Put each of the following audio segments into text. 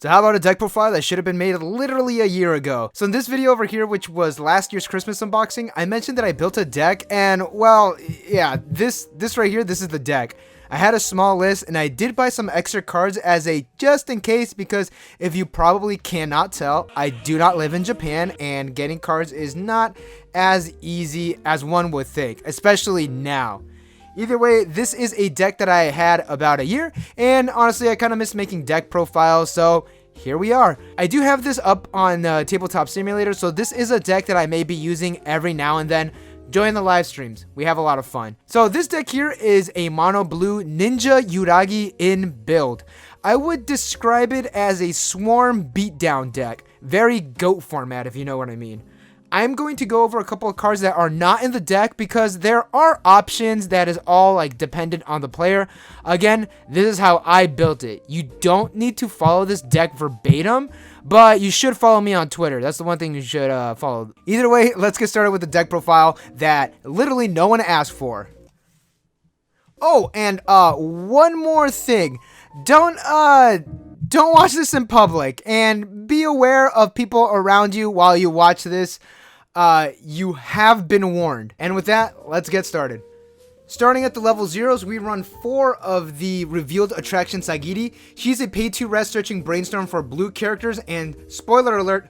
So how about a deck profile that should have been made literally a year ago? So in this video over here, which was last year's Christmas unboxing, I mentioned that I built a deck, and well, yeah, this right here, this is the deck. I had a small list, and I did buy some extra cards as a just in case, because if you probably cannot tell, I do not live in Japan, and getting cards is not as easy as one would think, especially now. Either way, this is a deck that I had about a year, and honestly, I kind of miss making deck profiles, so here we are. I do have this up on Tabletop Simulator, so this is a deck that I may be using every now and then. Join the live streams. We have a lot of fun. So this deck here is a mono blue Ninja Yuragi in build. I would describe it as a swarm beatdown deck. Very GOAT format, if you know what I mean. I'm going to go over a couple of cards that are not in the deck because there are options that is all like dependent on the player. Again, this is how I built it. You don't need to follow this deck verbatim, but you should follow me on Twitter. That's the one thing you should follow. Either way, let's get started with the deck profile that literally no one asked for. Oh, and one more thing. Don't watch this in public, and be aware of people around you while you watch this. You have been warned. And with that, let's get started. Starting at the level 0s, we run 4 of the revealed attraction Sagiri. She's a pay-to rest searching brainstorm for blue characters, and spoiler alert,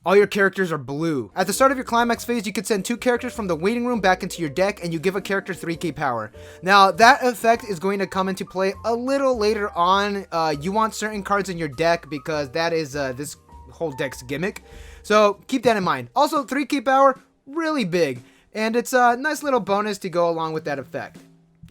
all your characters are blue. At the start of your climax phase, you could send 2 characters from the waiting room back into your deck, and you give a character 3k power. Now, that effect is going to come into play a little later on. You want certain cards in your deck because that is this whole deck's gimmick. So keep that in mind. Also, 3k power, really big, and it's a nice little bonus to go along with that effect.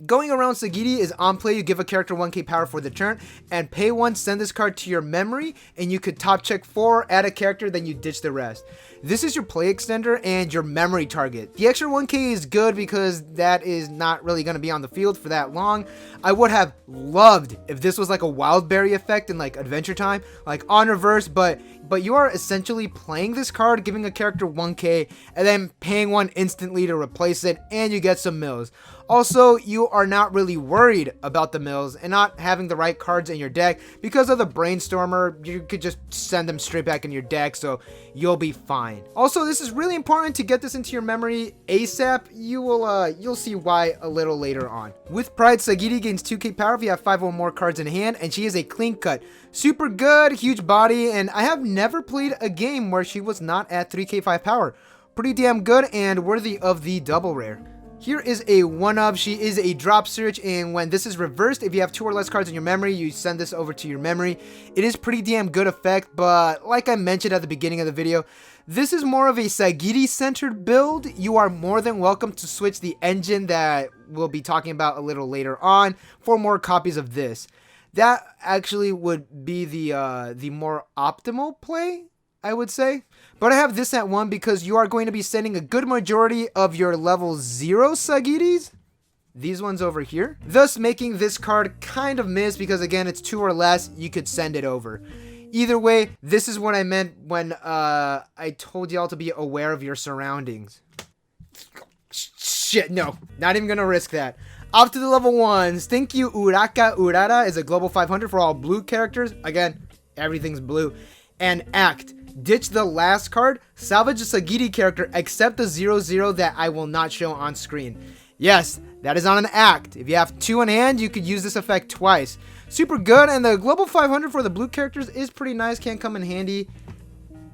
Going around Sagiri is on play, you give a character 1k power for the turn, and pay 1, send this card to your memory, and you could top check 4, add a character, then you ditch the rest. This is your play extender and your memory target. The extra 1k is good because that is not really going to be on the field for that long. I would have loved if this was like a Wildberry effect in like Adventure Time, like on reverse, but you are essentially playing this card, giving a character 1k, and then paying 1 instantly to replace it, and you get some mills. Also, you are not really worried about the mills and not having the right cards in your deck because of the Brainstormer. You could just send them straight back in your deck, so you'll be fine. Also, this is really important to get this into your memory ASAP. You'll see why a little later on. With Pride, Sagiri gains 2k power if you have 5 or more cards in hand, and she is a clean cut. Super good, huge body, and I have never played a game where she was not at 3k5 power. Pretty damn good and worthy of the double rare. Here is a 1-of. She is a drop search, and when this is reversed, if you have 2 or less cards in your memory, you send this over to your memory. It is pretty damn good effect, but like I mentioned at the beginning of the video, this is more of a Sagiri-centered build. You are more than welcome to switch the engine that we'll be talking about a little later on for more copies of this. That actually would be the more optimal play, I would say. But I have this at 1 because you are going to be sending a good majority of your level 0 Sagiris, these ones over here, thus making this card kind of miss because again, it's 2 or less, you could send it over. Either way, this is what I meant when I told y'all to be aware of your surroundings. Shit, no, not even gonna risk that. Off to the level 1s. Thank you, Uraka Urara is a global 500 for all blue characters. Again, everything's blue. And Act. Ditch the last card, salvage a Sagiri character except the 0/0 that I will not show on screen. Yes, that is on an Act. If you have 2 in hand, you could use this effect twice. Super good, and the global 500 for the blue characters is pretty nice, can come in handy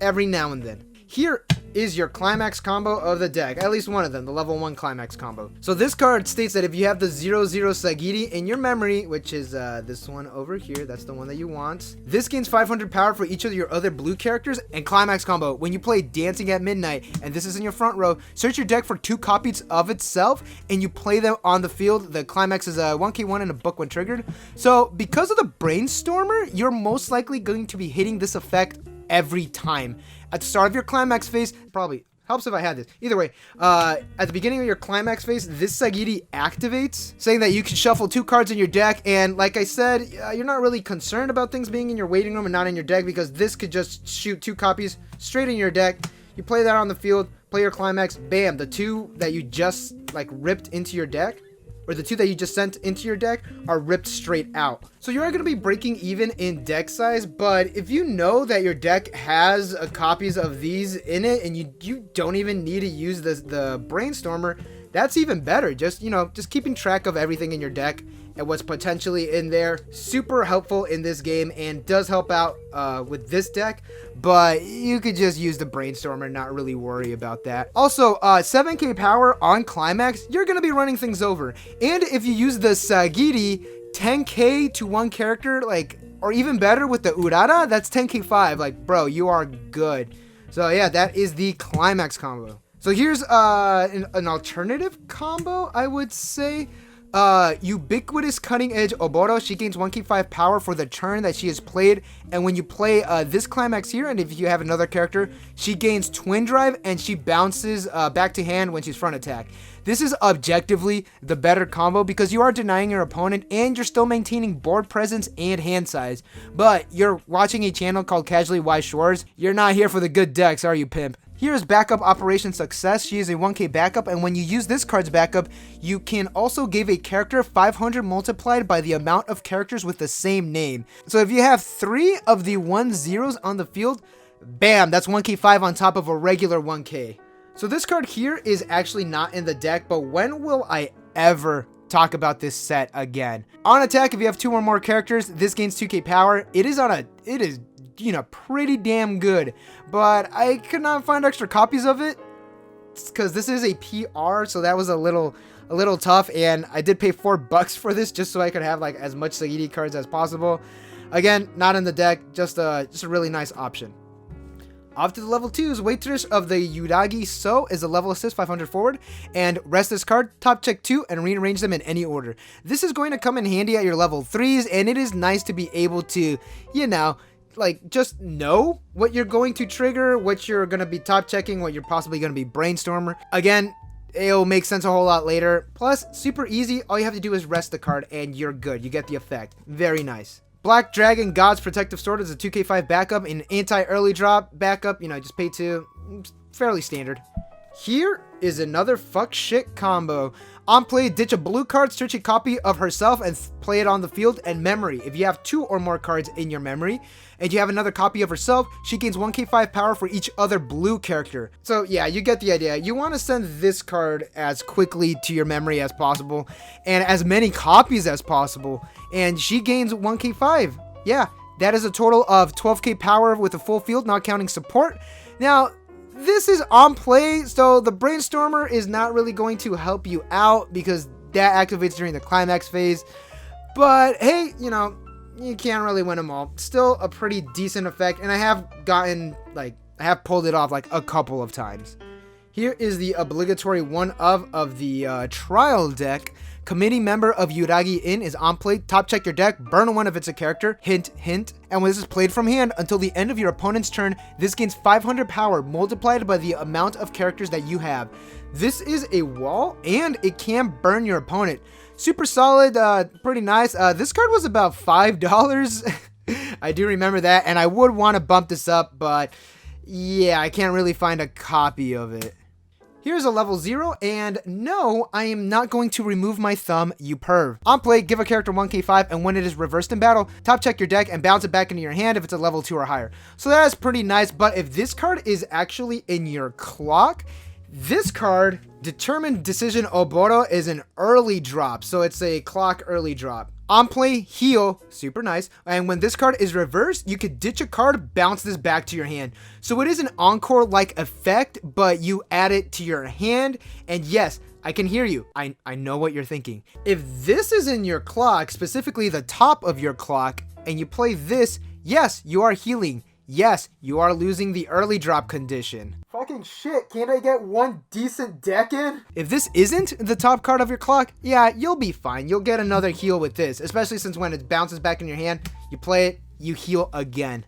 every now and then. Here is your climax combo of the deck, at least one of them, the level 1 climax combo. So this card states that if you have the 0/0 Sagiri in your memory, which is this one over here, that's the one that you want, this gains 500 power for each of your other blue characters. And climax combo, when you play Dancing at Midnight, and this is in your front row, search your deck for 2 copies of itself, and you play them on the field. The climax is a 1k1 and a book when triggered. So because of the Brainstormer, you're most likely going to be hitting this effect every time. At the start of your climax phase, probably helps if I had this. Either way, at the beginning of your climax phase, this Sagiri activates, saying that you can shuffle 2 cards in your deck. And like I said, you're not really concerned about things being in your waiting room and not in your deck because this could just shoot 2 copies straight in your deck. You play that on the field, play your climax, bam, the 2 that you just like ripped into your deck, or the 2 that you just sent into your deck are ripped straight out. So you are going to be breaking even in deck size, but if you know that your deck has copies of these in it and you don't even need to use the Brainstormer, that's even better. Just, you know, just keeping track of everything in your deck and what's potentially in there. Super helpful in this game and does help out with this deck, but you could just use the Brainstormer and not really worry about that. Also, 7k power on Climax, you're going to be running things over. And if you use the Sagiri, 10k to one character, like, or even better with the Urara, that's 10k 5. Like, bro, you are good. So yeah, that is the Climax combo. So here's an alternative combo, I would say. Ubiquitous Cutting Edge Oboro, she gains 1k 5 power for the turn that she has played, and when you play this Climax here, and if you have another character, she gains Twin Drive and she bounces back to hand when she's front attack. This is objectively the better combo because you are denying your opponent and you're still maintaining board presence and hand size. But you're watching a channel called Casually Weiss Schwarz. You're not here for the good decks, are you, pimp? Here is Backup Operation Success. She is a 1k backup, and when you use this card's backup, you can also give a character 500 multiplied by the amount of characters with the same name. So if you have 3 of the 1-0s on the field, bam, that's 1k 5 on top of a regular 1k. So this card here is actually not in the deck, but when will I ever talk about this set again? On attack, if you have 2 or more characters, this gains 2k power. It is, you know, pretty damn good, but I could not find extra copies of it because this is a PR, so that was a little tough, and I did pay $4 for this just so I could have like as much Sagiri cards as possible. Again, not in the deck, just a really nice option. Off to the level 2s, Waitress of the Yuragi So is a level assist 500 forward, and rest this card, top check 2, and rearrange them in any order. This is going to come in handy at your level 3s, and it is nice to be able to, you know, like just know what you're going to trigger, what you're going to be top checking, what you're possibly going to be Brainstormer. Again, it'll make sense a whole lot later. Plus, super easy. All you have to do is rest the card and you're good. You get the effect. Very nice. Black Dragon God's Protective Sword is a 2k 5 backup and anti-early drop backup. You know, just pay 2. Fairly standard. Here is another fuck shit combo. On play, ditch a blue card, search a copy of herself, and play it on the field, and memory. If you have 2 or more cards in your memory, and you have another copy of herself, she gains 1k 5 power for each other blue character. So yeah, you get the idea. You want to send this card as quickly to your memory as possible, and as many copies as possible, and she gains 1k 5. Yeah, that is a total of 12k power with a full field, not counting support. Now, this is on play, so the Brainstormer is not really going to help you out because that activates during the Climax phase. But hey, you know, you can't really win them all. Still a pretty decent effect, and I have pulled it off like a couple of times. Here is the obligatory one of the trial deck. Committee member of Yuragi In is on play. Top check your deck, burn one if it's a character, hint, hint. And when this is played from hand until the end of your opponent's turn, this gains 500 power multiplied by the amount of characters that you have. This is a wall and it can burn your opponent. Super solid, pretty nice. This card was about $5. I do remember that, and I would want to bump this up, but yeah, I can't really find a copy of it. Here's a level 0, and no, I am not going to remove my thumb, you perv. On play, give a character 1k 5, and when it is reversed in battle, top check your deck and bounce it back into your hand if it's a level 2 or higher. So that is pretty nice, but if this card is actually in your clock, this card, Determined Decision Oboro, is an early drop, so it's a clock early drop. On play, heal, super nice, and when this card is reversed, you could ditch a card, bounce this back to your hand. So it is an Encore-like effect, but you add it to your hand, and yes, I can hear you. I know what you're thinking. If this is in your clock, specifically the top of your clock, and you play this, yes, you are healing. Yes, you are losing the early drop condition. Fucking shit, can't I get one decent deck in? If this isn't the top card of your clock, yeah, you'll be fine. You'll get another heal with this, especially since when it bounces back in your hand, you play it, you heal again.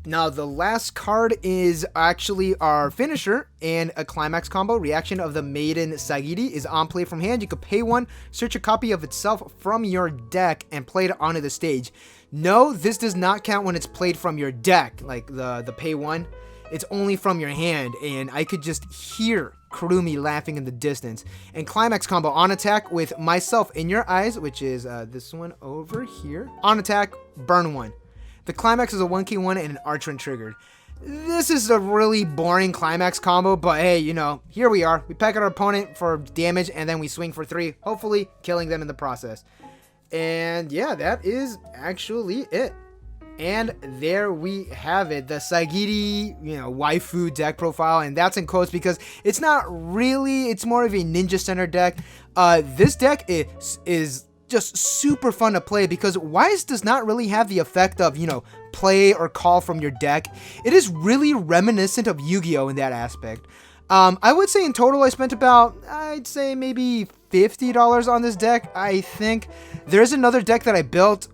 Now, the last card is actually our finisher, and a Climax combo. Reaction of the Maiden Sagiri is on play from hand. You could pay 1, search a copy of itself from your deck, and play it onto the stage. No, this does not count when it's played from your deck, like the pay 1. It's only from your hand, and I could just hear Kurumi laughing in the distance. And climax combo on attack with myself in your eyes, which is this one over here. On attack, burn 1. The climax is a 1 key 1 and an archer triggered. This is a really boring climax combo, but hey, you know, here we are. We pack out our opponent for damage and then we swing for 3, hopefully killing them in the process. And yeah, that is actually it. And there we have it, the Sagiri, you know, waifu deck profile, and that's in quotes because it's not really, it's more of a ninja center deck. This deck is just super fun to play because Weiss does not really have the effect of, you know, play or call from your deck. It is really reminiscent of Yu-Gi-Oh! In that aspect. I would say in total I spent about, I'd say maybe $50 on this deck. I think there's another deck that I built.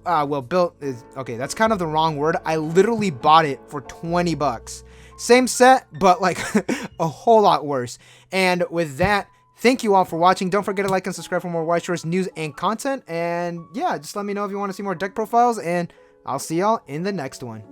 Built is okay. That's kind of the wrong word. I literally bought it for 20 bucks. Same set, but like a whole lot worse. And with that, thank you all for watching. Don't forget to like and subscribe for more Weiss Schwarz news and content. And yeah, just let me know if you want to see more deck profiles, and I'll see y'all in the next one.